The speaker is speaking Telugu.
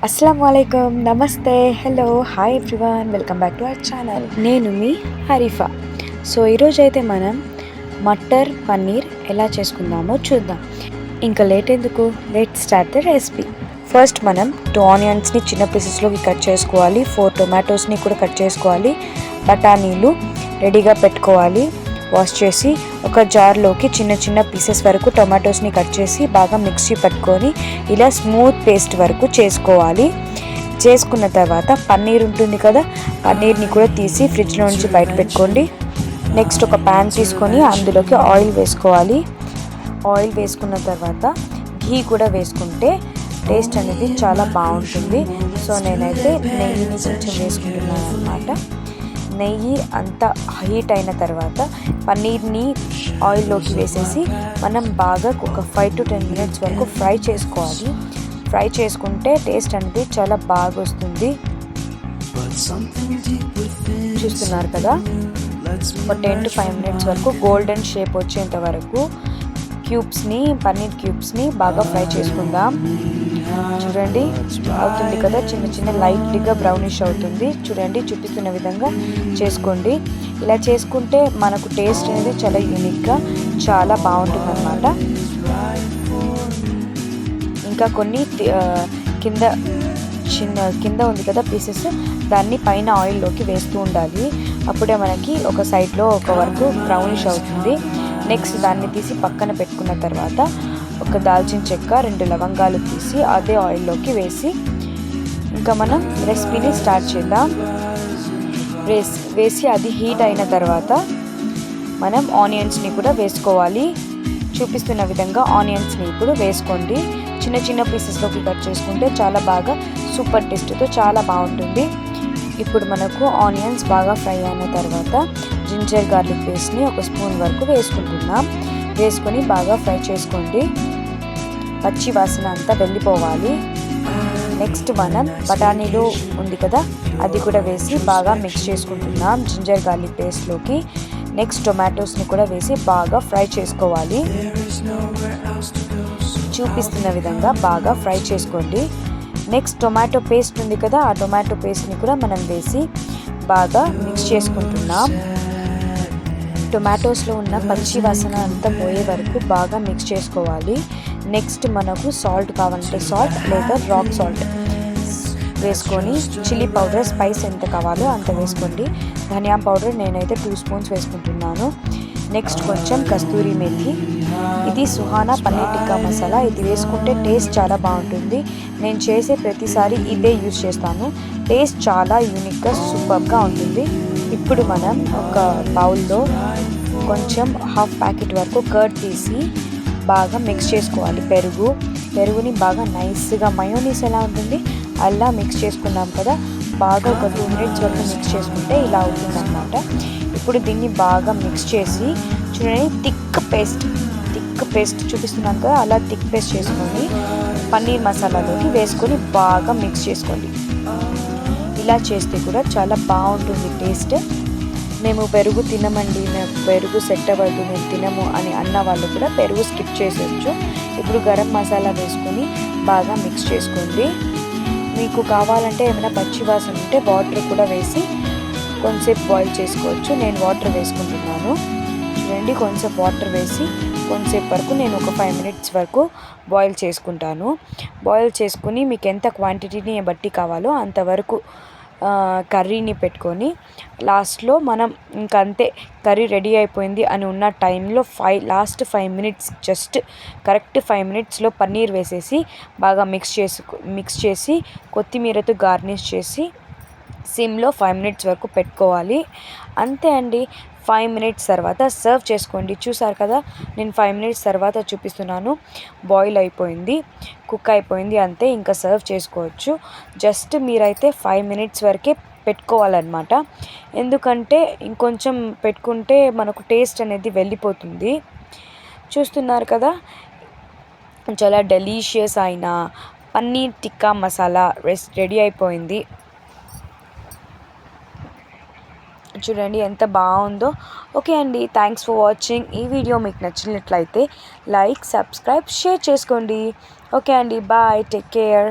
అస్సలాముఅలైకుం, నమస్తే, hello, hi everyone, welcome back to our channel. నేను మీ హరీఫా. సో ఈరోజు అయితే మనం మటర్ పన్నీర్ ఎలా చేసుకుందామో చూద్దాం. ఇంకా లేట్ ఎందుకు, let start the recipe. First మనం 2 ఆనియన్స్ని చిన్న పీసెస్లోకి కట్ చేసుకోవాలి. 4 టొమాటోస్ని కూడా కట్ చేసుకోవాలి. బఠానీలు రెడీగా పెట్టుకోవాలి. వాష్ చేసి ఒక జార్లోకి చిన్న చిన్న పీసెస్ వరకు టొమాటోస్ని కట్ చేసి బాగా మిక్సీ పట్టుకొని ఇలా స్మూత్ పేస్ట్ వరకు చేసుకోవాలి. చేసుకున్న తర్వాత పన్నీర్ ఉంటుంది కదా, పన్నీర్ని కూడా తీసి ఫ్రిడ్జ్లో నుంచి బయట పెట్టుకోండి. నెక్స్ట్ ఒక ప్యాన్ తీసుకొని అందులోకి ఆయిల్ వేసుకోవాలి. ఆయిల్ వేసుకున్న తర్వాత ఘీ కూడా వేసుకుంటే టేస్ట్ అనేది చాలా బాగుంటుంది. సో నేనైతే నెయ్యిని కొంచెం వేసుకుంటున్నాను అన్నమాట. నెయ్యి అంతా హీట్ అయిన తర్వాత పన్నీర్ని ఆయిల్లోకి వేసేసి మనం బాగా ఒక 5 to 10 minutes వరకు ఫ్రై చేసుకోవాలి. ఫ్రై చేసుకుంటే టేస్ట్ అనేది చాలా బాగా వస్తుంది. చూస్తున్నారు కదా, ఒక 10 to 5 minutes వరకు గోల్డెన్ షేప్ వచ్చేంత వరకు పన్నీర్ క్యూబ్స్ని బాగా ఫ్రై చేసుకుందాం. చూడండి, అవుతుంది కదా, చిన్న చిన్న లైట్గా బ్రౌనిష్ అవుతుంది. చూడండి, చూపిస్తున్న విధంగా చేసుకోండి. ఇలా చేసుకుంటే మనకు టేస్ట్ అనేది చాలా యూనిక్గా చాలా బాగుంటుంది అన్నమాట. ఇంకా కొన్ని కింద ఉంది కదా పీసెస్, దాన్ని పైన ఆయిల్లోకి వేస్తూ ఉండాలి. అప్పుడే మనకి ఒక సైడ్లో ఒక వరకు బ్రౌనిష్ అవుతుంది. నెక్స్ట్ దాన్ని తీసి పక్కన పెట్టుకున్న తర్వాత ఒక దాల్చిన చెక్క, 2 లవంగాలు తీసి అదే ఆయిల్లోకి వేసి ఇంకా మనం రెసిపీని స్టార్ట్ చేద్దాం. వేసి అది హీట్ అయిన తర్వాత మనం ఆనియన్స్ని కూడా వేసుకోవాలి. చూపిస్తున్న విధంగా ఆనియన్స్ని ఇప్పుడు వేసుకోండి. చిన్న చిన్న పీసెస్లోకి కట్ చేసుకుంటే చాలా బాగా సూపర్ టేస్ట్తో చాలా బాగుంటుంది. ఇప్పుడు మనకు ఆనియన్స్ బాగా ఫ్రై అయిన తర్వాత జింజర్ గార్లిక్ పేస్ట్ని 1 స్పూన్ వరకు వేసుకుంటున్నాం. వేసుకొని బాగా ఫ్రై చేసుకోండి. పచ్చి వాసన అంతా వెళ్ళిపోవాలి. నెక్స్ట్ మనం బఠానీలు ఉంది కదా, అది కూడా వేసి బాగా మిక్స్ చేసుకుంటున్నాం జింజర్ గార్లిక్ పేస్ట్లోకి. నెక్స్ట్ టొమాటోస్ని కూడా వేసి బాగా ఫ్రై చేసుకోవాలి. చూపిస్తున్న విధంగా బాగా ఫ్రై చేసుకోండి. నెక్స్ట్ టొమాటో పేస్ట్ ఉంది కదా, ఆ టొమాటో పేస్ట్ని కూడా మనం వేసి బాగా మిక్స్ చేసుకుంటున్నాం. టొమాటోస్లో ఉన్న పచ్చి వాసన అంతా పోయే వరకు బాగా మిక్స్ చేసుకోవాలి. నెక్స్ట్ మనకు సాల్ట్ కావాలంటే సాల్ట్ లేదా రాక్ సాల్ట్ వేసుకొని, చిల్లీ పౌడర్ స్పైస్ ఎంత కావాలో అంత వేసుకోండి. ధనియా పౌడర్ నేనైతే 2 స్పూన్స్ వేసుకుంటున్నాను. నెక్స్ట్ కొంచెం కస్తూరి మేథి. ఇది సుహానా పన్నీర్ టిక్కా మసాలా. ఇది వేసుకుంటే టేస్ట్ చాలా బాగుంటుంది. నేను చేసే ప్రతిసారి ఇదే యూజ్ చేస్తాను. టేస్ట్ చాలా యూనిక్గా సూపర్గా ఉంటుంది. ఇప్పుడు మనం ఒక బౌల్లో కొంచెం 1/2 ప్యాకెట్ వరకు కర్డ్ తీసి బాగా మిక్స్ చేసుకోవాలి. పెరుగుని బాగా నైస్గా మయోనీస్ ఎలా ఉంటుంది అలా మిక్స్ చేసుకున్నాం కదా, బాగా ఒక 2 minutes వరకు మిక్స్ చేసుకుంటే ఇలా అవుతుంది అన్నమాట. ఇప్పుడు దీన్ని బాగా మిక్స్ చేసి చూడండి, థిక్ పేస్ట్ చూపిస్తున్నాను కదా, అలా థిక్ పేస్ట్ చేసుకొని పన్నీర్ మసాలాలోకి వేసుకొని బాగా మిక్స్ చేసుకోండి. ఇలా చేస్తే కూడా చాలా బాగుంటుంది టేస్ట్. మేము పెరుగు తినమండి, మేము పెరుగు సెట్ అవ్వదు, మేము తినము అని అన్న వాళ్ళు కూడా పెరుగు స్కిప్ చేసేయచ్చు. ఇప్పుడు గరం మసాలా వేసుకొని బాగా మిక్స్ చేసుకోండి. మీకు కావాలంటే ఏమైనా పచ్చి వాసన ఉంటే వాటర్ కూడా వేసి కొంచెంసేపు బాయిల్ చేసుకోవచ్చు. నేను వాటర్ వేసుకుంటున్నాను. చూడండి, కొంచెం వాటర్ వేసి కొంచెంసేపు వరకు నేను ఒక 5 minutes వరకు బాయిల్ చేసుకుంటాను. బాయిల్ చేసుకుని మీకు ఎంత క్వాంటిటీని బట్టి కావాలో అంతవరకు కర్రీని పెట్టుకొని లాస్ట్లో మనం ఇంకంతే కర్రీ రెడీ అయిపోయింది అని ఉన్న టైంలో లాస్ట్ 5 minutes, జస్ట్ కరెక్ట్ 5 minutesలో పన్నీర్ వేసేసి బాగా మిక్స్ చేసి కొత్తిమీరతో గార్నిష్ చేసి సిమ్లో 5 minutes వరకు పెట్టుకోవాలి. అంతే అండి. 5 minutes తర్వాత సర్వ్ చేసుకోండి. చూసారు కదా, నేను 5 minutes తర్వాత చూపిస్తున్నాను. బాయిల్ అయిపోయింది, కుక్ అయిపోయింది, అంతే, ఇంకా సర్వ్ చేసుకోవచ్చు. జస్ట్ మీరైతే 5 minutes వరకే పెట్టుకోవాలన్నమాట. ఎందుకంటే ఇంకొంచెం పెట్టుకుంటే మనకు టేస్ట్ అనేది వెళ్ళిపోతుంది. చూస్తున్నారు కదా, చాలా డెలీషియస్ అయిన పన్నీర్ టిక్కా మసాలా రెడీ అయిపోయింది. చూడండి ఎంత బాగుందో. ఓకే అండి, థ్యాంక్స్ ఫర్ వాచింగ్. ఈ వీడియో మీకు నచ్చినట్లయితే లైక్, సబ్స్క్రైబ్, షేర్ చేసుకోండి. ఓకే అండి, బాయ్, టేక్ కేర్.